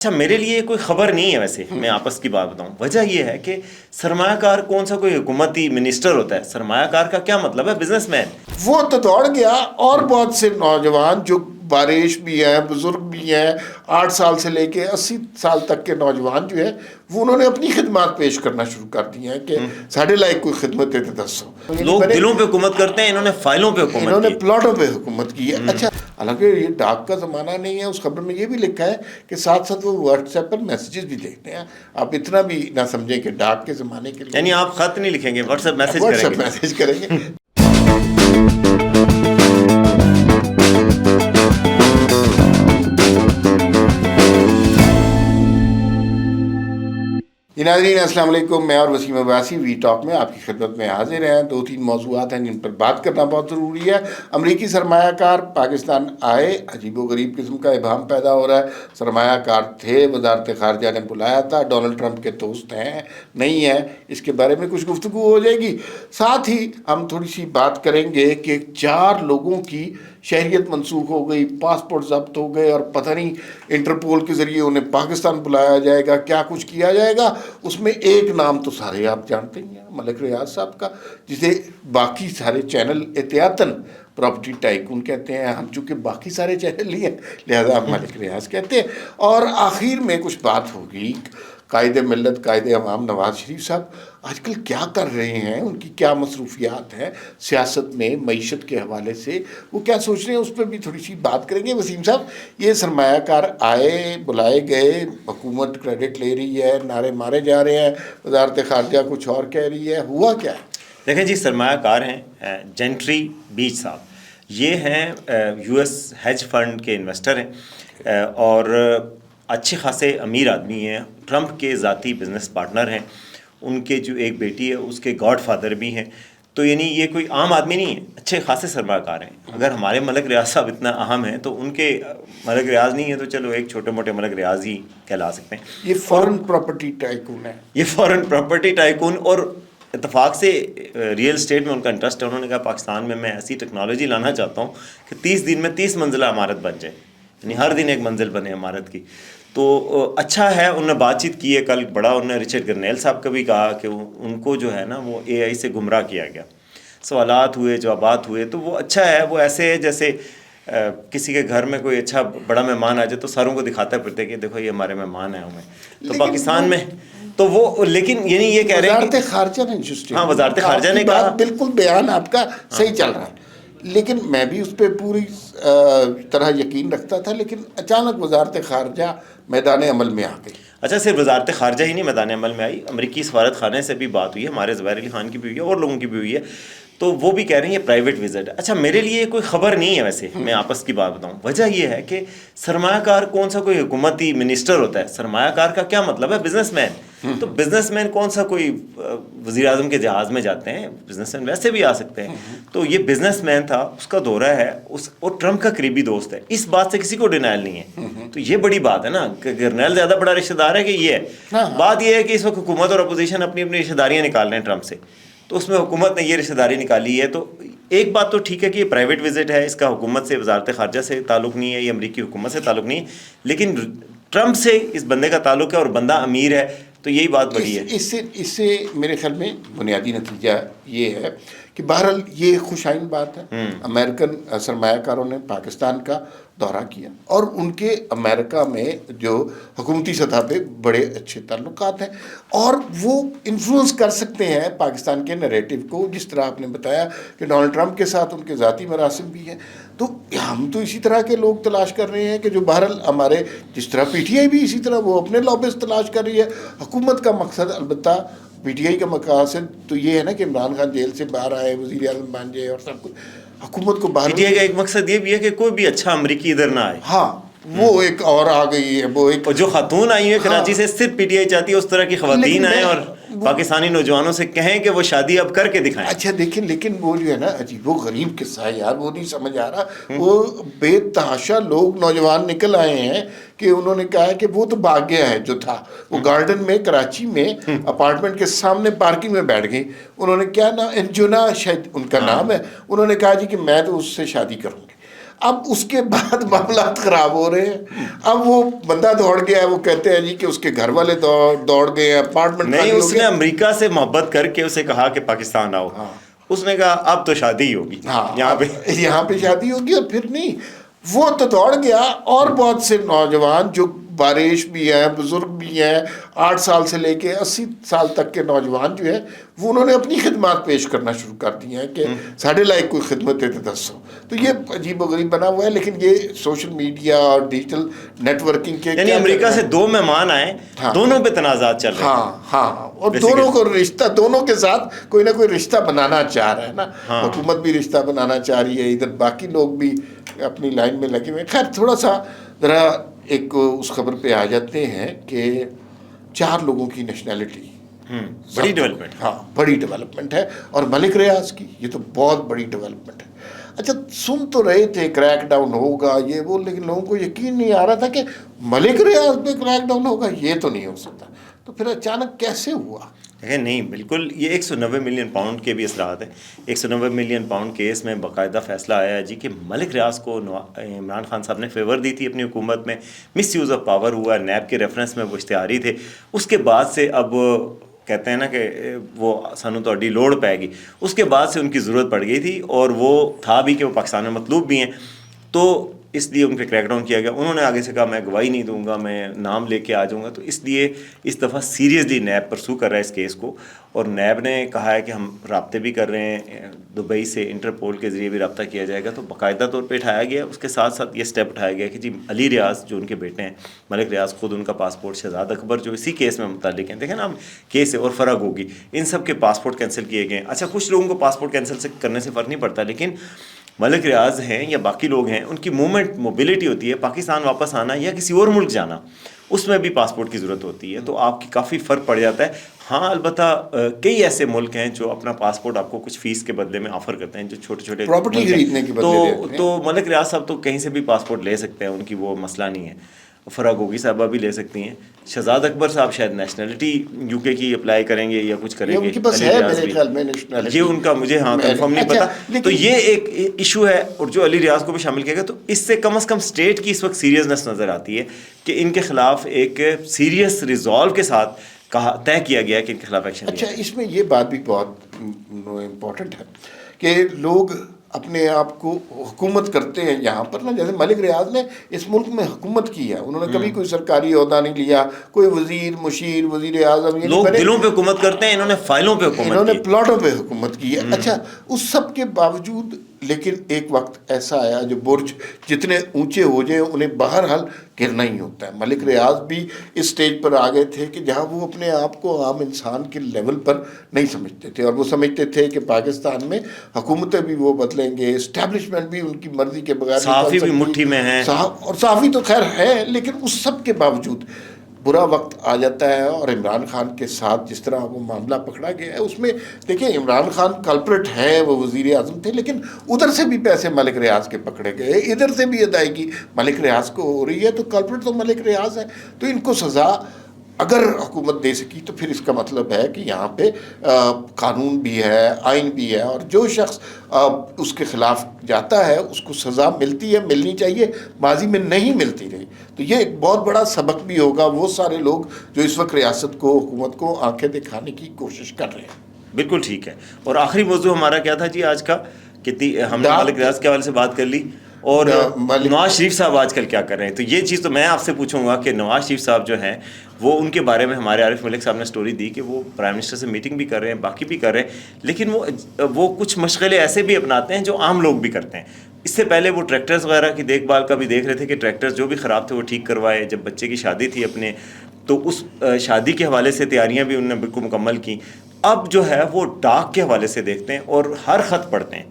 اچھا میرے لیے کوئی خبر نہیں ہے ویسے، میں آپس کی بات بتاؤں، وجہ یہ ہے کہ سرمایہ کار کون سا کوئی حکومتی منسٹر ہوتا ہے؟ سرمایہ کار کا کیا مطلب ہے؟ Business man. وہ تو دوڑ گیا، اور بہت سے نوجوان جو بارش بھی ہیں، بزرگ بھی ہیں، 8 سال سے لے کے 80 سال تک کے نوجوان جو ہیں، وہ انہوں نے اپنی خدمات پیش کرنا شروع کر دی ہیں کہ ساڑھے لائق کوئی خدمت دیتے دسو۔ لوگ دلوں پہ حکومت کرتے ہیں، انہوں نے فائلوں پہ حکومت انہوں نے کی۔ پلاٹوں پہ حکومت کی ہے۔ اچھا، حالانکہ یہ ڈاک کا زمانہ نہیں ہے، اس خبر میں یہ بھی لکھا ہے کہ ساتھ ساتھ وہ واٹس ایپ پر میسیجز بھی دیکھتے ہیں۔ آپ اتنا بھی نہ سمجھیں کہ ڈاک کے زمانے کے لیے، یعنی آپ خط نہیں لکھیں گے، واٹس ایپ میسج واٹس کریں ایپ گے۔ میسیج کریں گے۔ ناظرین السلام علیکم، میں اور وسیم عباسی وی ٹاک میں آپ کی خدمت میں حاضر ہیں۔ 2-3 موضوعات ہیں جن پر بات کرنا بہت ضروری ہے۔ امریکی سرمایہ کار پاکستان آئے، عجیب و غریب قسم کا ابہام پیدا ہو رہا ہے۔ سرمایہ کار تھے، وزارت خارجہ نے بلایا تھا، ڈونلڈ ٹرمپ کے دوست ہیں نہیں ہیں، اس کے بارے میں کچھ گفتگو ہو جائے گی۔ ساتھ ہی ہم تھوڑی سی بات کریں گے کہ 4 لوگوں کی شہریت منسوخ ہو گئی، پاسپورٹ ضبط ہو گئے، اور پتہ نہیں انٹرپول کے ذریعے انہیں پاکستان بلایا جائے گا، کیا کچھ کیا جائے گا۔ اس میں ایک نام تو سارے آپ جانتے ہی ہیں، ملک ریاض صاحب کا، جسے باقی سارے چینل احتیاطاً پراپرٹی ٹائکون کہتے ہیں۔ ہم چونکہ باقی سارے چینل نہیں ہیں، لہذا ہم ملک ریاض کہتے ہیں۔ اور آخر میں کچھ بات ہوگی، قائد ملت، قائد عوام نواز شریف صاحب آج کل کیا کر رہے ہیں، ان کی کیا مصروفیات ہیں سیاست میں، معیشت کے حوالے سے، وہ کیا سوچ رہے ہیں، اس پہ بھی تھوڑی سی بات کریں گے۔ وسیم صاحب، یہ سرمایہ کار آئے، بلائے گئے، حکومت کریڈٹ لے رہی ہے، نعرے مارے جا رہے ہیں، وزارت خارجہ کچھ اور کہہ رہی ہے، ہوا کیا ہے؟ دیکھیں جی، سرمایہ کار ہیں جینٹری بیچ صاحب، یہ ہیں یو ایس ہیج فنڈ کے انویسٹر ہیں، اور اچھے خاصے امیر آدمی ہیں، ٹرمپ کے ذاتی بزنس پارٹنر ہیں۔ ان کے جو ایک بیٹی ہے اس کے گاڈ فادر بھی ہیں، تو یعنی یہ کوئی عام آدمی نہیں ہے، اچھے خاصے سرمایہ کار ہیں۔ اگر ہمارے ملک ریاض صاحب اتنا اہم ہیں تو ان کے ملک ریاض نہیں ہے تو چلو ایک چھوٹے موٹے ملک ریاض ہی کہلا سکتے ہیں۔ یہ فورن پراپرٹی ٹائکون ہے، یہ فورن پراپرٹی ٹائکون، اور اتفاق سے ریئل اسٹیٹ میں ان کا انٹرسٹ ہے۔ انہوں نے کہا پاکستان میں ایسی ٹیکنالوجی لانا چاہتا ہوں کہ 30 دن میں 30 منزلہ عمارت بن جائے، یعنی ہر دن ایک منزل بنے عمارت کی۔ تو اچھا ہے، انہوں نے بات چیت کی ہے کل بڑا، انہوں نے رچرڈ گرنیل صاحب کا بھی کہا کہ ان کو جو ہے نا وہ اے آئی سے گمراہ کیا گیا، سوالات ہوئے، جوابات ہوئے، تو وہ اچھا ہے۔ وہ ایسے ہے جیسے کسی کے گھر میں کوئی اچھا بڑا مہمان آ جائے تو ساروں کو دکھاتا ہے پھرتے کہ دیکھو یہ ہمارے مہمان ہیں ہمیں، تو پاکستان میں تو وہ، لیکن یعنی یہ کہہ رہے ہیں وزارت خارجہ نے انسسٹ، ہاں وزارت خارجہ نے کہا، بالکل بیان آپ کا صحیح چل رہا ہے، لیکن میں بھی اس پہ پوری طرح یقین رکھتا تھا، لیکن اچانک وزارت خارجہ میدان عمل میں آ گئی۔ اچھا صرف وزارت خارجہ ہی نہیں میدان عمل میں آئی، امریکی سفارت خانے سے بھی بات ہوئی ہے، ہمارے زبیر علی خان کی بھی ہوئی ہے اور لوگوں کی بھی ہوئی ہے، تو وہ بھی کہہ رہے ہیں یہ پرائیویٹ وزٹ ہے۔ اچھا میرے لیے کوئی خبر نہیں ہے ویسے، میں آپس کی بات بتاؤں، وجہ یہ ہے کہ سرمایہ کار کون سا کوئی حکومتی منسٹر ہوتا ہے؟ سرمایہ کار کا کیا مطلب ہے؟ Business man. تو بزنس مین کون سا کوئی وزیر اعظم کے جہاز میں جاتے ہیں؟ بزنس مین ویسے بھی آ سکتے ہیں۔ تو یہ بزنس مین تھا، اس کا دورہ ہے، اور ٹرمپ کا قریبی دوست ہے، اس بات سے کسی کو ڈینائل نہیں ہے۔ تو یہ بڑی بات ہے نا کہ گرنیل زیادہ بڑا رشتہ دار ہے کہ یہ ہے۔ بات یہ ہے کہ اس وقت حکومت اور اپوزیشن اپنی اپنی رشتہ داریاں نکال رہے ہیں ٹرمپ سے، تو اس میں حکومت نے یہ رشتہ داری نکالی ہے۔ تو ایک بات تو ٹھیک ہے کہ یہ پرائیویٹ وزٹ ہے، اس کا حکومت سے، وزارت خارجہ سے تعلق نہیں ہے، یہ امریکی حکومت سے تعلق نہیں ہے، لیکن ٹرمپ سے اس بندے کا تعلق ہے اور بندہ امیر ہے، تو یہی بات بڑی ہے۔ اس سے میرے خیال میں بنیادی نتیجہ یہ ہے کہ بہرحال یہ خوش آئند بات ہے، امریکن سرمایہ کاروں نے پاکستان کا دورہ کیا، اور ان کے امریکہ میں جو حکومتی سطح پہ بڑے اچھے تعلقات ہیں، اور وہ انفلوئنس کر سکتے ہیں پاکستان کے نیریٹو کو، جس طرح آپ نے بتایا کہ ڈونلڈ ٹرمپ کے ساتھ ان کے ذاتی مراسم بھی ہیں۔ تو ہم تو اسی طرح کے لوگ تلاش کر رہے ہیں کہ جو بہرحال ہمارے، جس طرح پی ٹی آئی بھی اسی طرح وہ اپنے لابسٹ تلاش کر رہی ہے۔ حکومت کا مقصد، البتہ پی ٹی آئی کا مقاصد تو یہ ہے نا کہ عمران خان جیل سے باہر آئے، وزیر اعظم بن جائے، اور سب کچھ حکومت کو باہر۔ پی ٹی آئی کا ایک مقصد یہ بھی ہے کہ کوئی بھی اچھا امریکی ادھر نہ آئے۔ ہاں، وہ ایک اور آ گئی ہے، وہ ایک، اور جو خاتون آئی ہیں کراچی سے، صرف پی ٹی آئی چاہتی ہے اس طرح کی خواتین آئیں اور پاکستانی نوجوانوں سے کہیں کہ وہ شادی اب کر کے دکھائیں۔ اچھا دیکھیں، لیکن وہ جو ہے نا عجیب و غریب قصہ ہے یار، وہ نہیں سمجھ آ رہا۔ وہ بے تحاشا لوگ، نوجوان نکل آئے ہیں کہ انہوں نے کہا کہ وہ تو بھاگ گیا ہے جو تھا، وہ گارڈن میں کراچی میں اپارٹمنٹ کے سامنے پارکنگ میں بیٹھ گئی۔ انہوں نے کیا نام، انجونا شاید ان کا نام ہے، انہوں نے کہا جی کہ میں تو اس سے شادی کروں گی۔ اب اس کے بعد معاملات خراب ہو رہے ہیں. اب وہ بندہ دوڑ گیا ہے, وہ کہتے ہیں جی کہ اس کے گھر والے دوڑ گئے ہیں, اپارٹمنٹ نہیں, اس نے امریکہ سے محبت کر کے اسے کہا کہ پاکستان آؤ. اس نے کہا اب تو شادی ہی ہوگی, یہاں پہ شادی ہوگی. اور پھر نہیں, وہ تو دوڑ گیا. اور بہت سے نوجوان جو بارش بھی ہیں, بزرگ بھی ہیں, 8 سال سے لے کے 80 سال تک کے نوجوان جو ہیں, وہ انہوں نے اپنی خدمات پیش کرنا شروع کر دی ہیں کہ ساڑھے لائق کوئی خدمت ہے تو دسو. تو یہ عجیب و غریب بنا ہوا ہے. لیکن یہ سوشل میڈیا اور ڈیجیٹل نیٹ ورکنگ کے, یعنی امریکہ سے 2 مہمان آئے, دونوں پہ تنازعات چل رہے ہیں. ہاں, اور دونوں کو رشتہ, دونوں کے ساتھ کوئی نہ کوئی رشتہ بنانا چاہ رہا ہے نا. حکومت بھی رشتہ بنانا چاہ رہی ہے, ادھر باقی لوگ بھی اپنی لائن میں لگے ہوئے. خیر, تھوڑا سا ذرا ایک اس خبر پہ آ جاتے ہیں کہ 4 لوگوں کی نیشنلٹی, بڑی ڈیولپمنٹ. ہاں, بڑی ڈیولپمنٹ ہے. اور ملک ریاض کی یہ تو بہت بڑی ڈیولپمنٹ ہے. اچھا, سن تو رہے تھے کریک ڈاؤن ہوگا یہ وہ, لیکن لوگوں کو یقین نہیں آ رہا تھا کہ ملک ریاض پہ کریک ڈاؤن ہوگا. یہ تو نہیں ہو سکتا. تو پھر اچانک کیسے ہوا؟ نہیں, بالکل یہ 190 ملین پاؤنڈ کے بھی اثرات ہیں. 190 ملین پاؤنڈ کیس میں باقاعدہ فیصلہ آیا ہے جی کہ ملک ریاض کو عمران خان صاحب نے فیور دی تھی اپنی حکومت میں, مس یوز آف پاور ہوا, نیب کے ریفرنس میں وہ اشتہاری تھے. اس کے بعد سے اب کہتے ہیں نا کہ وہ سانو تو لوڑ پائے گی, اس کے بعد سے ان کی ضرورت پڑ گئی تھی. اور وہ تھا بھی کہ وہ پاکستان میں مطلوب بھی ہیں, تو اس لیے ان پہ کریک ڈاؤن کیا گیا. انہوں نے آگے سے کہا میں گواہی نہیں دوں گا, میں نام لے کے آ جاؤں گا. تو اس لیے اس دفعہ سیریسلی نیب پرسو کر رہا ہے اس کیس کو. اور نیب نے کہا ہے کہ ہم رابطے بھی کر رہے ہیں, دبئی سے انٹرپول کے ذریعے بھی رابطہ کیا جائے گا. تو باقاعدہ طور پہ اٹھایا گیا. اس کے ساتھ ساتھ یہ اسٹیپ اٹھایا گیا کہ جی علی ریاض جو ان کے بیٹے ہیں, ملک ریاض خود ان کا پاسپورٹ, شہزاد اکبر جو اسی کیس میں متعلق ہیں, دیکھیں نا کیس ہے, اور فرق ہوگی, ان سب کے پاسپورٹ کینسل کیے گئے ہیں. اچھا, کچھ لوگوں کو پاسپورٹ کینسل کرنے سے فرق نہیں پڑتا, لیکن ملک ریاض ہیں یا باقی لوگ ہیں, ان کی موومنٹ, موبلٹی ہوتی ہے, پاکستان واپس آنا یا کسی اور ملک جانا, اس میں بھی پاسپورٹ کی ضرورت ہوتی ہے. تو آپ کی کافی فرق پڑ جاتا ہے. ہاں, البتہ کئی ایسے ملک ہیں جو اپنا پاسپورٹ آپ کو کچھ فیس کے بدلے میں آفر کرتے ہیں, جو چھوٹے چھوٹے پراپرٹی خریدنے کے بدلے دیتے ہیں. تو ملک ریاض صاحب تو کہیں سے بھی پاسپورٹ لے سکتے ہیں, ان کی وہ مسئلہ نہیں ہے. فرا گوگی صاحبہ بھی لے سکتی ہیں. شہزاد اکبر صاحب شاید نیشنلٹی یو کے کی اپلائی کریں گے یا کچھ کریں گے, یہ ان کا مجھے کنفرم نہیں پتا. تو یہ ایک ایشو ہے, اور جو علی ریاض کو بھی شامل کیا گیا. تو اس سے کم از کم اسٹیٹ کی اس وقت سیریسنس نظر آتی ہے کہ ان کے خلاف ایک سیریس ریزالو کے ساتھ طے کیا گیا کہ ان کے خلاف ایکشن. اچھا, اس میں یہ بات بھی بہت امپورٹنٹ ہے کہ لوگ اپنے آپ کو حکومت کرتے ہیں یہاں پر نا. جیسے ملک ریاض نے اس ملک میں حکومت کی ہے, انہوں نے کبھی کوئی سرکاری عہدہ نہیں لیا, کوئی وزیر, مشیر, وزیر اعظم. لوگ دلوں پہ حکومت کرتے ہیں, انہوں نے فائلوں پہ حکومت کی, انہوں نے پلاٹوں پہ حکومت کی ہے. اچھا, اس سب کے باوجود لیکن ایک وقت ایسا آیا جو برج جتنے اونچے ہو جائیں انہیں بہرحال گرنا ہی ہوتا ہے. ملک ریاض بھی اس سٹیج پر آ گئے تھے کہ جہاں وہ اپنے آپ کو عام انسان کے لیول پر نہیں سمجھتے تھے, اور وہ سمجھتے تھے کہ پاکستان میں حکومتیں بھی وہ بدلیں گے, اسٹیبلشمنٹ بھی ان کی مرضی کے بغیر, صحافی بھی مٹھی میں ہیں, اور صحافی تو خیر ہے, لیکن اس سب کے باوجود برا وقت آ جاتا ہے. اور عمران خان کے ساتھ جس طرح وہ معاملہ پکڑا گیا ہے, اس میں دیکھیں عمران خان کلپریٹ ہے, وہ وزیر اعظم تھے, لیکن ادھر سے بھی پیسے ملک ریاض کے پکڑے گئے, ادھر سے بھی ادائیگی ملک ریاض کو ہو رہی ہے. تو کلپریٹ تو ملک ریاض ہے. تو ان کو سزا اگر حکومت دے سکی تو پھر اس کا مطلب ہے کہ یہاں پہ قانون بھی ہے, آئین بھی ہے, اور جو شخص اس کے خلاف جاتا ہے اس کو سزا ملتی ہے, ملنی چاہیے, ماضی میں نہیں ملتی رہی. تو یہ ایک بہت بڑا سبق بھی ہوگا وہ سارے لوگ جو اس وقت ریاست کو, حکومت کو آنکھیں دکھانے کی کوشش کر رہے ہیں. بالکل ٹھیک ہے. اور آخری موضوع ہمارا کیا تھا جی آج کا, کتنی ہم نے ملک ریاض کے حوالے سے بات کر لی, اور نواز شریف صاحب آج کل کیا کر رہے ہیں. تو یہ چیز تو میں آپ سے پوچھوں گا کہ نواز شریف صاحب جو ہیں وہ, ان کے بارے میں ہمارے عارف ملک صاحب نے سٹوری دی کہ وہ پرائم منسٹر سے میٹنگ بھی کر رہے ہیں, باقی بھی کر رہے ہیں, لیکن وہ کچھ مشغلے ایسے بھی اپناتے ہیں جو عام لوگ بھی کرتے ہیں. اس سے پہلے وہ ٹریکٹرز وغیرہ کی دیکھ بھال کا بھی دیکھ رہے تھے کہ ٹریکٹرز جو بھی خراب تھے وہ ٹھیک کروائے. جب بچے کی شادی تھی اپنے, تو اس شادی کے حوالے سے تیاریاں بھی انہوں نے بالکل مکمل کی. اب جو ہے وہ ڈاک کے حوالے سے دیکھتے ہیں اور ہر خط پڑھتے ہیں.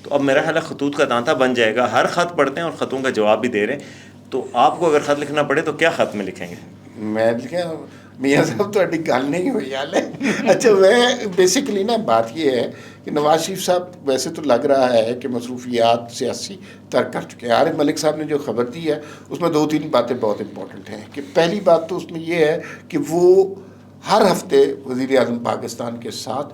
تو اب میرا خیال ہے خطوط کا دانتا بن جائے گا, ہر خط پڑھتے ہیں اور خطوں کا جواب بھی دے رہے ہیں. تو آپ کو اگر خط لکھنا پڑے تو کیا خط میں لکھیں گے؟ میں لکھیں میاں صاحب تو گل نہیں ہوئی حال ہے. اچھا, میں بیسیکلی نا بات یہ ہے کہ نواز شریف صاحب ویسے تو لگ رہا ہے کہ مصروفیات سیاسی ترک کر چکے ہیں. عارف ملک صاحب نے جو خبر دی ہے اس میں 2-3 باتیں بہت امپورٹنٹ ہیں. کہ پہلی بات تو اس میں یہ ہے کہ وہ ہر ہفتے وزیر اعظم پاکستان کے ساتھ